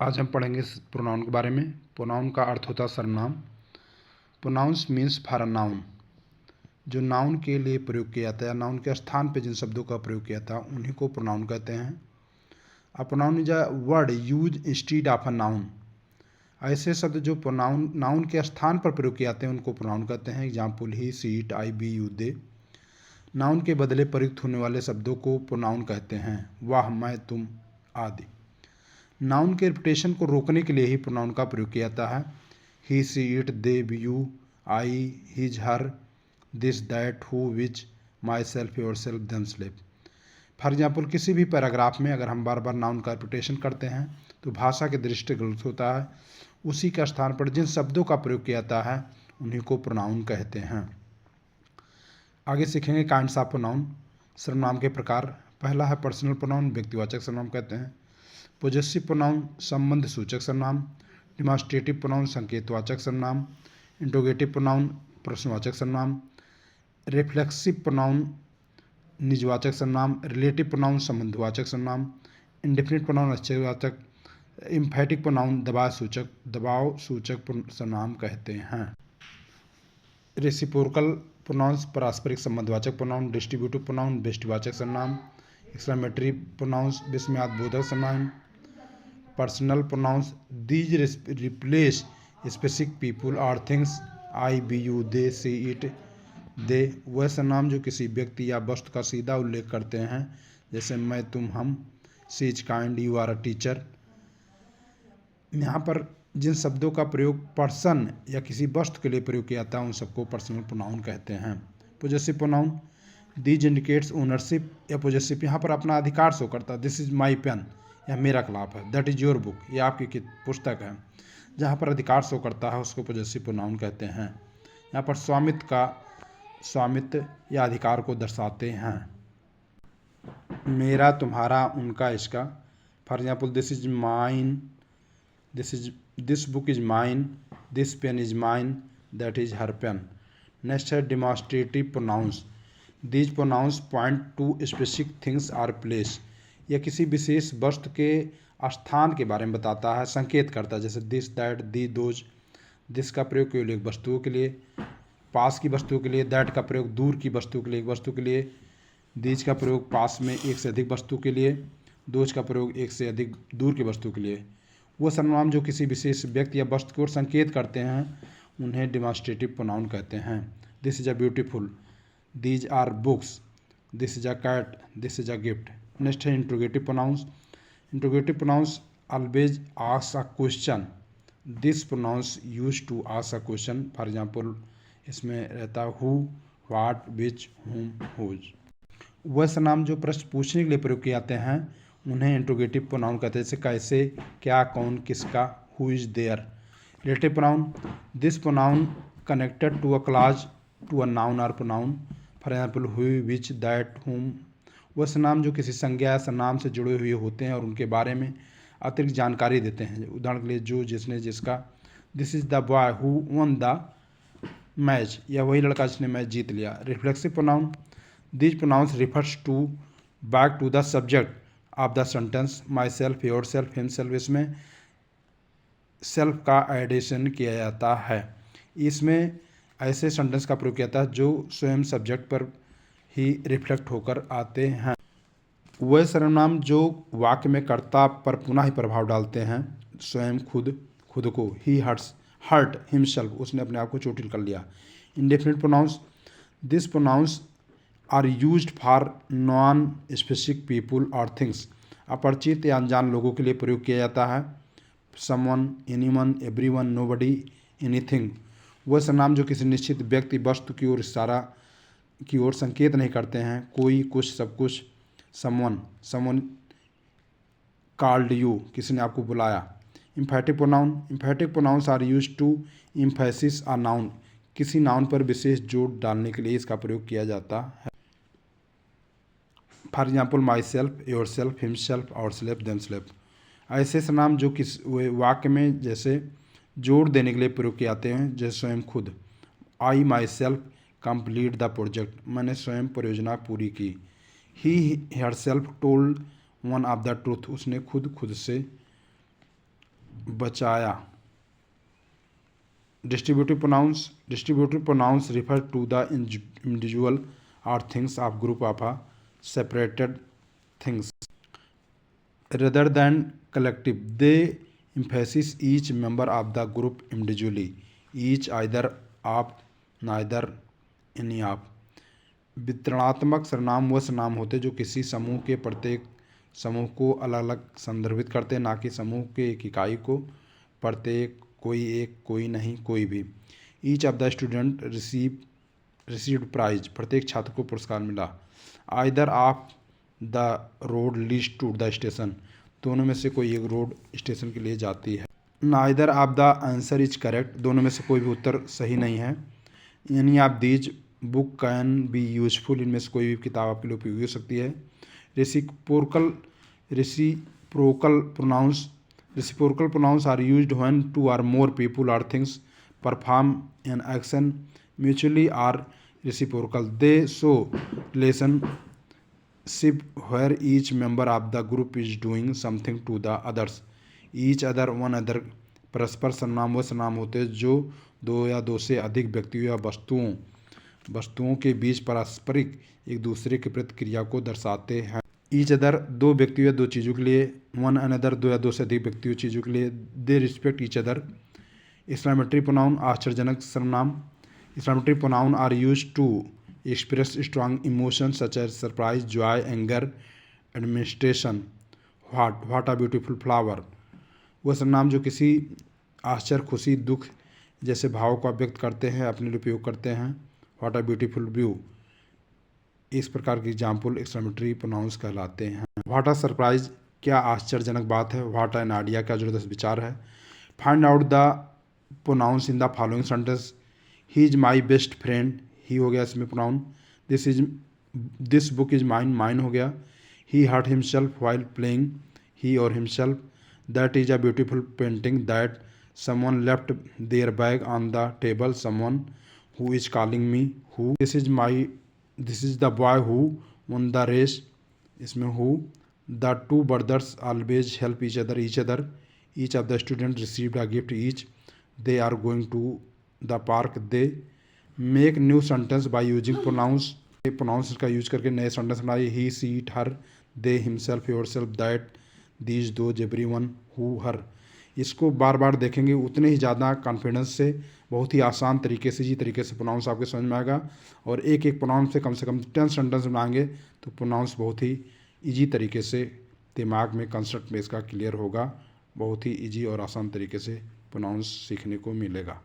आज हम पढ़ेंगे प्रोनाउन के बारे में। प्रोनाउन का अर्थ होता है सर्वनाम। Pronouns means for a noun, जो नाउन के लिए प्रयोग किया जाता है, नाउन के स्थान पर जिन शब्दों का प्रयोग किया जाता है उन्हीं को प्रोनाउन कहते हैं। A pronoun is a word use instead of a noun. ऐसे शब्द जो प्रोनाउन नाउन के स्थान पर प्रयोग किए जाते हैं उनको प्रोनाउन कहते हैं। Example he, she, it, I, we, you, they. Noun के बदले प्रयुक्त होने वाले शब्दों को प्रोनाउन कहते हैं। वह, मैं, तुम आदि। नाउन के रिपीटेशन को रोकने के लिए ही प्रोनाउन का प्रयोग किया जाता है। He, she, it, they, you, I, his, her, this, that, who, which, myself, yourself, themself. For example, किसी भी पैराग्राफ में अगर हम बार बार नाउन का रिपीटेशन करते हैं तो भाषा के दृष्टि गलत होता है। उसी के स्थान पर जिन शब्दों का प्रयोग किया जाता है उन्हीं को प्रोनाउन कहते हैं। आगे सीखेंगे काइंड्स ऑफ प्रोनाउन। सर्वनाम के प्रकार। पहला है पर्सनल प्रोनाउन, व्यक्तिवाचक सर्वनाम कहते हैं। पोजेसिव प्रोनाउन, संबंध सूचक सर्वनाम। डिमॉन्स्ट्रेटिव प्रोनाउन, संकेतवाचक सर्वनाम। इंट्रोगेटिव प्रोनाउन, प्रश्नवाचक सर्वनाम। रिफ्लेक्सिव प्रोनाउन, निजवाचक सर्वनाम। रिलेटिव प्रोनाउन, संबंधवाचक सर्वनाम। इंडेफिनिट प्रोनाउन, आश्चर्यवाचक। इम्फेटिक प्रोनाउन, दबाव सूचक सर्वनाम कहते हैं। रेसिप्रोकल प्रोनाउंस, पारस्परिक संबंधवाचक प्रोनाउन। डिस्ट्रीब्यूटिव प्रोनाउन, व्यष्टिवाचक सर्वनाम। एक्सक्लेमेटरी प्रोनाउंस, विस्मयादिबोधक सर्वनाम। Personal pronouns, these replace specific people और things. I, we, you, they, she, it, they. वह सर्वनाम जो किसी व्यक्ति या वस्तु का सीधा उल्लेख करते हैं, जैसे मैं, तुम, हम। She is kind, you are a teacher. यहाँ पर जिन शब्दों का प्रयोग पर्सन या किसी वस्तु के लिए प्रयोग किया जाता है उन सबको पर्सनल प्रोनाउन कहते हैं। Possessive pronoun, these indicates ownership या पोजेसिव, यहाँ पर अपना अधिकार शो करता है। दिस इज माई पेन, यह मेरा कलम है। दैट इज योर बुक, यह आपकी पुस्तक है। जहाँ पर अधिकार शो करता है उसको पोजेसिव प्रोनाउन कहते हैं। यहाँ पर स्वामित्व या अधिकार को दर्शाते हैं। मेरा, तुम्हारा, उनका, इसका। For example, this is mine, this book is mine, this pen is mine, that is her pen. Next है demonstrative pronouns. These pronouns point to specific things or place, यह किसी विशेष वस्तु के स्थान के बारे में बताता है, संकेत करता है। जैसे this, that, the, those. This का प्रयोग केवल एक वस्तुओं के लिए, पास की वस्तुओं के लिए। दैट का प्रयोग दूर की वस्तुओं के लिए, एक वस्तु के लिए। दीज का प्रयोग पास में एक से अधिक वस्तु के लिए। दोज का प्रयोग एक से अधिक दूर की वस्तु के लिए। वो सर्वनाम जो किसी विशेष व्यक्ति या वस्तु को संकेत करते हैं उन्हें डिमॉन्स्ट्रेटिव प्रोनाउन कहते हैं। This is a beautiful, these are books, this is a cat, this is a gift. Next है interrogative pronouns. Interrogative pronouns always ask a question. This pronouns use to ask a question. For example, इसमें रहता है who, what, विच, हुम, whose. वह सर्वनाम जो प्रश्न पूछने के लिए प्रयोग किए जाते हैं उन्हें इंट्रोगेटिव प्रोनाउन कहते हैं। जैसे कैसे, क्या, कौन, किसका। Who is there. Relative pronoun, this pronoun connected to a clause to a noun और pronoun. For example, who, which, that, whom. वह सर्वनाम जो किसी संज्ञा या सर्वनाम से जुड़े हुए होते हैं और उनके बारे में अतिरिक्त जानकारी देते हैं। उदाहरण के लिए, जो, जिसने, जिसका। This is the boy who won the match, या वही लड़का जिसने मैच जीत लिया। Reflexive pronoun, these pronouns refers to back to the subject of the sentence, myself, yourself, himself। इसमें सेल्फ का एडिशन किया जाता है। इसमें ऐसे सेंटेंस का प्रयोग किया जाता है जो स्वयं सब्जेक्ट पर ही रिफ्लेक्ट होकर आते हैं। वह सर्वनाम जो वाक्य में कर्ता पर पुनः ही प्रभाव डालते हैं, स्वयं, खुद को। ही हर्ट हिमसेल्फ, उसने अपने आप को चोटिल कर लिया। Indefinite pronouns, this pronouns are used for non specific people और थिंग्स। अपरिचित या अनजान लोगों के लिए प्रयोग किया जाता है। Someone, anyone, everyone, nobody, anything. वह सर्वनाम जो किसी निश्चित व्यक्ति, वस्तु की ओर संकेत नहीं करते हैं। कोई, कुछ, सब कुछ। समवन कॉल्ड यू, किसी ने आपको बुलाया। Emphatic pronouns are used to emphasis a noun, किसी नाउन पर विशेष जोर डालने के लिए इसका प्रयोग किया जाता है। For example, myself, yourself, himself, ourself, themself. ऐसे सर्वनाम जो किस वाक्य में जैसे जोर देने के लिए प्रयोग किए जाते हैं, जैसे स्वयं, खुद। I myself complete the project, मैंने स्वयं परियोजना पूरी की। He herself told one of the truth, उसने खुद से बचाया। Distributive pronouns refer to the individual or things of group of separated things rather than collective. They emphasize each member of the group individually. Each, either of, neither, any of. वितरणात्मक सर्वनाम वह सर्वनाम होते जो किसी समूह के प्रत्येक समूह को अलग अलग संदर्भित करते हैं, ना कि समूह के एक इकाई को। प्रत्येक, कोई एक, कोई नहीं, कोई भी। Each of the student received prize, प्रत्येक छात्र को पुरस्कार मिला। Either of the road leads to the station, दोनों में से कोई एक रोड स्टेशन के लिए जाती है। Neither of the answer is correct, दोनों में से कोई भी उत्तर सही नहीं है। Any of these book can be useful, इनमें से कोई भी किताब आपके लिए उपयोगी हो सकती है। Reciprocal pronouns are used when two or more people और things perform an action mutually or reciprocal. They show relationship where each member of the group is doing something to the others. Each other, one other। परस्पर सर्वनाम वह सर्वनाम होते हैं जो दो या दो से अधिक व्यक्तियों या वस्तुओं के बीच पारस्परिक एक दूसरे के प्रति क्रिया को दर्शाते हैं। ईच अदर, दो व्यक्तियों या दो चीज़ों के लिए। वन अनदर, दो या दो से अधिक व्यक्तियों चीज़ों के लिए। They respect each other. Exclamatory pronoun, आश्चर्यजनक सर्वनाम। Exclamatory pronoun are used to express strong emotions such as surprise, joy, anger, admiration. What a beautiful flower। वह सर्वनाम जो किसी आश्चर्य, खुशी, दुख जैसे भाव को व्यक्त करते हैं, अपने लिए उपयोग करते हैं। What a beautiful view। इस प्रकार की एग्जाम्पल एक्सक्लेमेटरी प्रोनाउंस कहलाते हैं। What a surprise, क्या आश्चर्यजनक बात है। What an idea, क्या जबरदस्त विचार है। Find out the pronouns in the following sentence। He is my best friend, ही हो गया इसमें pronoun. This book is mine हो गया। He hurt himself while playing, he और himself. That is a beautiful painting. That someone left their bag on the table. Someone who is calling me. Who. This is the boy who won the race, इसमें who. The two brothers always help each other. Each of the student received a gift. Each. They are going to the park. They. Make new sentence by using pronouns का use करके नए sentence बनाइए। He, she, it, her, they, himself, yourself, that, these, those, everyone, who, her. इसको बार बार देखेंगे उतने ही ज़्यादा confidence से, बहुत ही आसान तरीके से, इसी तरीके से प्रोनाउंस आपके समझ में आएगा। और एक एक प्रोनाउंस से कम 10 सेंटेंस बनाएंगे तो प्रोनाउंस बहुत ही ईजी तरीके से दिमाग में कंसेप्ट में इसका क्लियर होगा। बहुत ही ईजी और आसान तरीके से प्रोनाउंस सीखने को मिलेगा।